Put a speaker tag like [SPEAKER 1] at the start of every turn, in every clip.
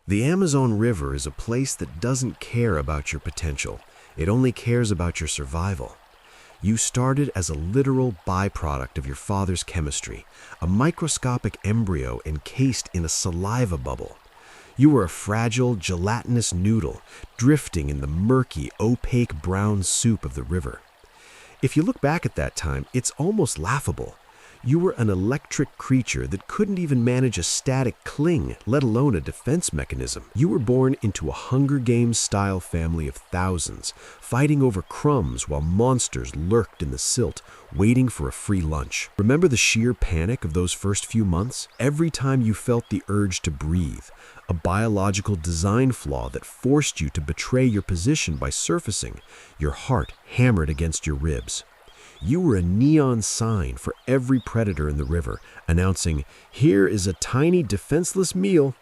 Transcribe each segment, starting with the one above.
[SPEAKER 1] The Amazon River is a place that doesn't care about your potential. It only cares about your survival. You started as a literal byproduct of your father's chemistry, a microscopic embryo encased in a saliva bubble. You were a fragile, gelatinous noodle drifting in the murky, opaque brown soup of the river. If you look back at that time, it's almost laughable. You were an electric creature that couldn't even manage a static cling, let alone a defense mechanism. You were born into a Hunger Games-style family of thousands, fighting over crumbs while monsters lurked in the silt, waiting for a free lunch. Remember the sheer panic of those first few months? Every time you felt the urge to breathe, a biological design flaw that forced you to betray your position by surfacing, your heart hammered against your ribs. You were a neon sign for every predator in the river, announcing, "Here is a tiny defenseless meal."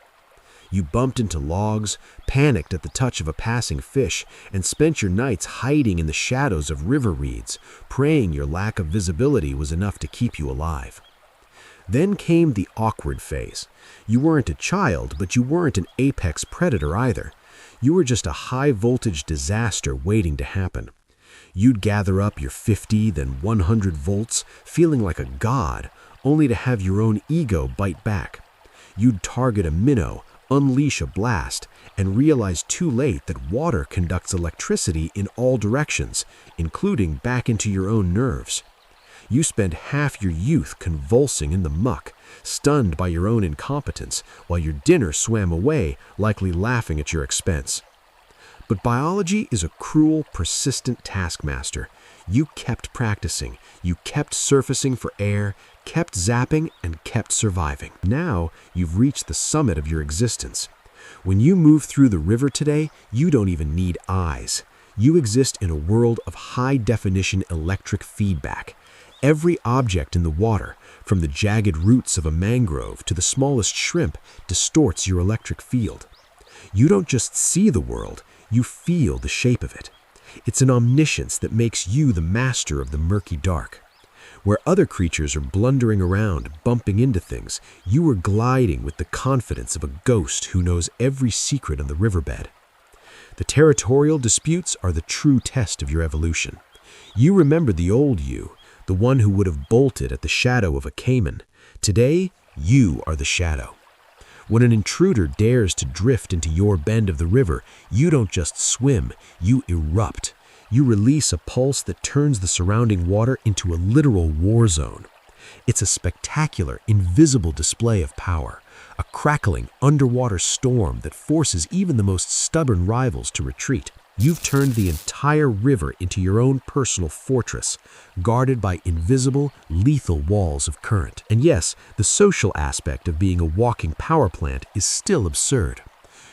[SPEAKER 1] You bumped into logs, panicked at the touch of a passing fish, and spent your nights hiding in the shadows of river reeds, praying your lack of visibility was enough to keep you alive. Then came the awkward phase. You weren't a child, but you weren't an apex predator either. You were just a high-voltage disaster waiting to happen. You'd gather up your 50, then 100 volts, feeling like a god, only to have your own ego bite back. You'd target a minnow, unleash a blast, and realize too late that water conducts electricity in all directions, including back into your own nerves. You spent half your youth convulsing in the muck, stunned by your own incompetence, while your dinner swam away, likely laughing at your expense. But biology is a cruel, persistent taskmaster. You kept practicing, you kept surfacing for air, kept zapping, and kept surviving. Now, you've reached the summit of your existence. When you move through the river today, you don't even need eyes. You exist in a world of high-definition electric feedback. Every object in the water, from the jagged roots of a mangrove to the smallest shrimp, distorts your electric field. You don't just see the world, you feel the shape of it. It's an omniscience that makes you the master of the murky dark. Where other creatures are blundering around, bumping into things, you are gliding with the confidence of a ghost who knows every secret on the riverbed. The territorial disputes are the true test of your evolution. You remember the old you, the one who would have bolted at the shadow of a caiman. Today, you are the shadow. When an intruder dares to drift into your bend of the river, you don't just swim, you erupt. You release a pulse that turns the surrounding water into a literal war zone. It's a spectacular, invisible display of power, a crackling underwater storm that forces even the most stubborn rivals to retreat. You've turned the entire river into your own personal fortress, guarded by invisible, lethal walls of current. And yes, the social aspect of being a walking power plant is still absurd.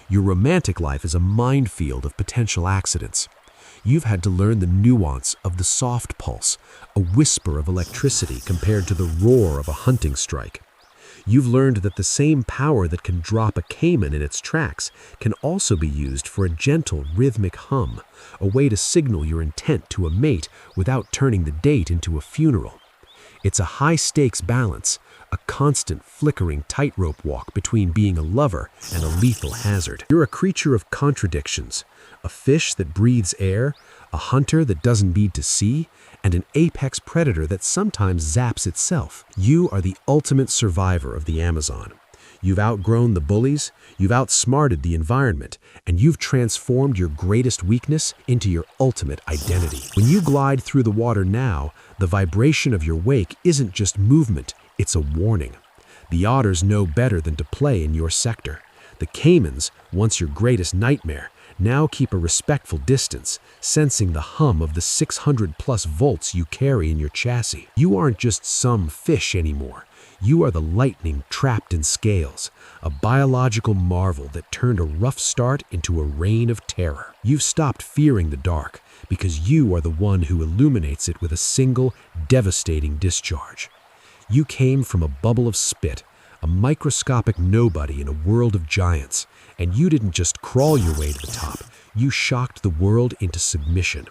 [SPEAKER 1] Your romantic life is a minefield of potential accidents. You've had to learn the nuance of the soft pulse, a whisper of electricity compared to the roar of a hunting strike. You've learned that the same power that can drop a caiman in its tracks can also be used for a gentle, rhythmic hum, a way to signal your intent to a mate without turning the date into a funeral. It's a high-stakes balance, a constant flickering tightrope walk between being a lover and a lethal hazard. You're a creature of contradictions, a fish that breathes air, a hunter that doesn't need to see, and an apex predator that sometimes zaps itself. You are the ultimate survivor of the Amazon. You've outgrown the bullies, you've outsmarted the environment, and you've transformed your greatest weakness into your ultimate identity. When you glide through the water now, the vibration of your wake isn't just movement, it's a warning. The otters know better than to play in your sector. The caimans, once your greatest nightmare, now keep a respectful distance, sensing the hum of the 600+ volts you carry in your chassis. You aren't just some fish anymore. You are the lightning trapped in scales, a biological marvel that turned a rough start into a reign of terror. You've stopped fearing the dark because you are the one who illuminates it with a single, devastating discharge. You came from a bubble of spit, a microscopic nobody in a world of giants, and you didn't just crawl your way to the top, you shocked the world into submission.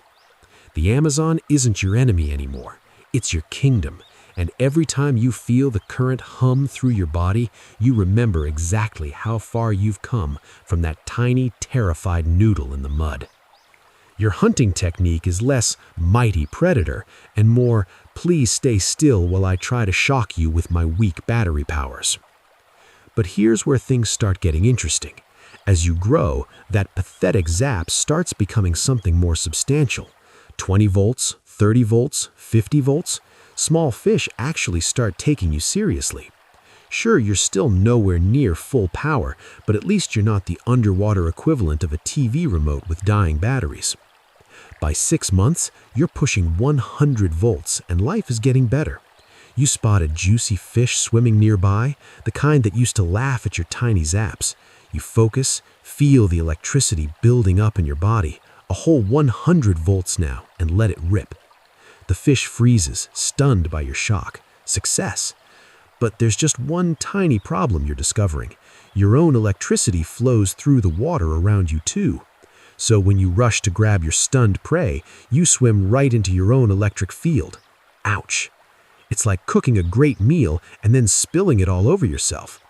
[SPEAKER 1] The Amazon isn't your enemy anymore, it's your kingdom, And every time you feel the current hum through your body, you remember exactly how far you've come from that tiny, terrified noodle in the mud. Your hunting technique is less mighty predator and more please stay still while I try to shock you with my weak battery powers. But here's where things start getting interesting. As you grow, that pathetic zap starts becoming something more substantial. 20 volts, 30 volts, 50 volts. Small fish actually start taking you seriously. Sure, you're still nowhere near full power, but at least you're not the underwater equivalent of a TV remote with dying batteries. By 6 months, you're pushing 100 volts and life is getting better. You spot a juicy fish swimming nearby, the kind that used to laugh at your tiny zaps. You focus, feel the electricity building up in your body, a whole 100 volts now, and let it rip. The fish freezes, stunned by your shock. Success. But there's just one tiny problem you're discovering. Your own electricity flows through the water around you too. So when you rush to grab your stunned prey, you swim right into your own electric field. Ouch. It's like cooking a great meal and then spilling it all over yourself.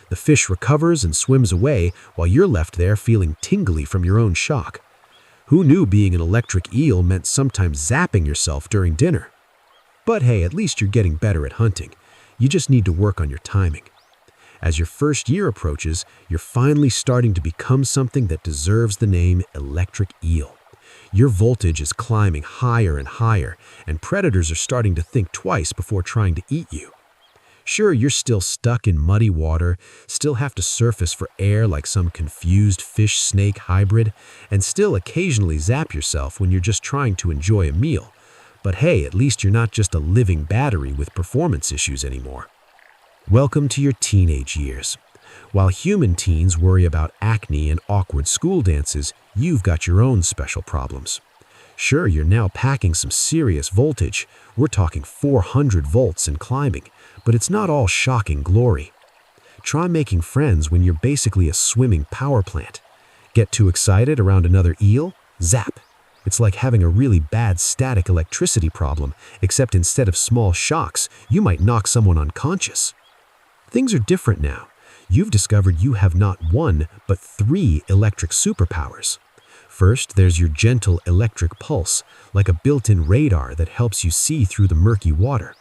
[SPEAKER 1] The fish recovers and swims away while you're left there feeling tingly from your own shock. Who knew being an electric eel meant sometimes zapping yourself during dinner? But hey, at least you're getting better at hunting. You just need to work on your timing. As your first year approaches, you're finally starting to become something that deserves the name electric eel. Your voltage is climbing higher and higher, and predators are starting to think twice before trying to eat you. Sure, you're still stuck in muddy water, still have to surface for air like some confused fish-snake hybrid, and still occasionally zap yourself when you're just trying to enjoy a meal. But hey, at least you're not just a living battery with performance issues anymore. Welcome to your teenage years. While human teens worry about acne and awkward school dances, you've got your own special problems. Sure, you're now packing some serious voltage. We're talking 400 volts and climbing, but it's not all shocking glory. Try making friends when you're basically a swimming power plant. Get too excited around another eel? Zap! It's like having a really bad static electricity problem, except instead of small shocks, you might knock someone unconscious. Things are different now. You've discovered you have not one, but 3 electric superpowers. First, there's your gentle electric pulse, like a built-in radar that helps you see through the murky water.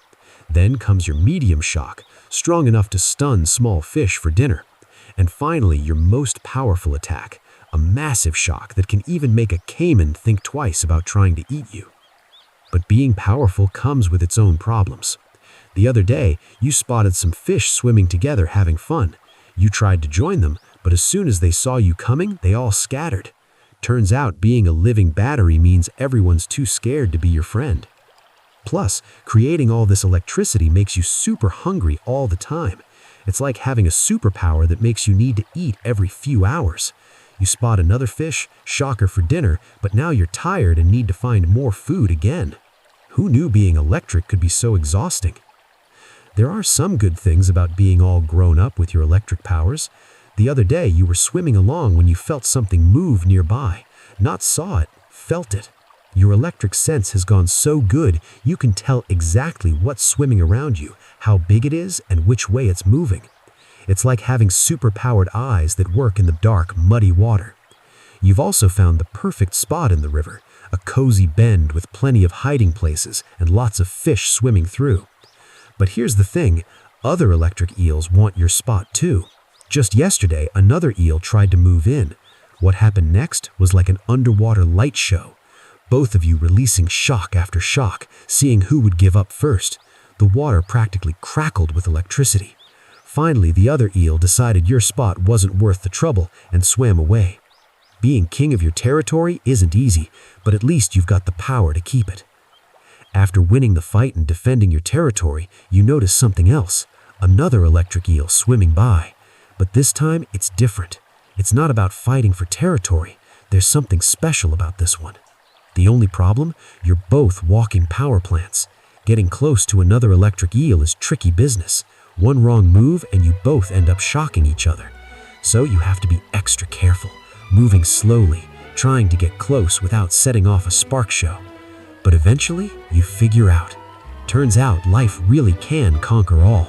[SPEAKER 1] Then comes your medium shock, strong enough to stun small fish for dinner. And finally, your most powerful attack, a massive shock that can even make a caiman think twice about trying to eat you. But being powerful comes with its own problems. The other day, you spotted some fish swimming together having fun. You tried to join them, but as soon as they saw you coming, they all scattered. Turns out being a living battery means everyone's too scared to be your friend. Plus, creating all this electricity makes you super hungry all the time. It's like having a superpower that makes you need to eat every few hours. You spot another fish, shock her for dinner, but now you're tired and need to find more food again. Who knew being electric could be so exhausting? There are some good things about being all grown up with your electric powers. The other day, you were swimming along when you felt something move nearby. Not saw it, felt it. Your electric sense has gone so good, you can tell exactly what's swimming around you, how big it is, and which way it's moving. It's like having super-powered eyes that work in the dark, muddy water. You've also found the perfect spot in the river, a cozy bend with plenty of hiding places and lots of fish swimming through. But here's the thing, other electric eels want your spot too. Just yesterday, another eel tried to move in. What happened next was like an underwater light show. Both of you releasing shock after shock, seeing who would give up first. The water practically crackled with electricity. Finally, the other eel decided your spot wasn't worth the trouble and swam away. Being king of your territory isn't easy, but at least you've got the power to keep it. After winning the fight and defending your territory, you notice something else. Another electric eel swimming by. But this time, it's different. It's not about fighting for territory. There's something special about this one. The only problem? You're both walking power plants. Getting close to another electric eel is tricky business. One wrong move and you both end up shocking each other. So you have to be extra careful, moving slowly, trying to get close without setting off a spark show. But eventually, you figure out. Turns out life really can conquer all.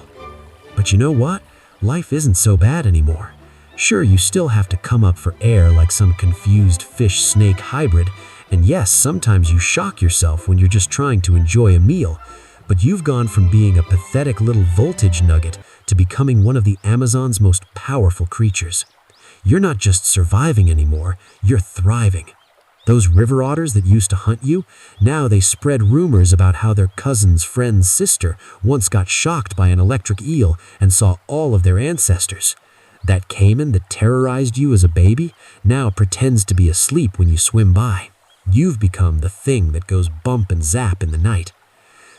[SPEAKER 1] But you know what? Life isn't so bad anymore. Sure, you still have to come up for air like some confused fish-snake hybrid, and yes, sometimes you shock yourself when you're just trying to enjoy a meal, but you've gone from being a pathetic little voltage nugget to becoming one of the Amazon's most powerful creatures. You're not just surviving anymore, you're thriving. Those river otters that used to hunt you, now they spread rumors about how their cousin's friend's sister once got shocked by an electric eel and saw all of their ancestors. That caiman that terrorized you as a baby now pretends to be asleep when you swim by. You've become the thing that goes bump and zap in the night.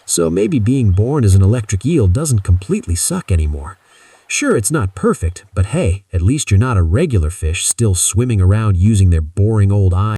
[SPEAKER 1] So maybe being born as an electric eel doesn't completely suck anymore. Sure, it's not perfect, but hey, at least you're not a regular fish still swimming around using their boring old eyes.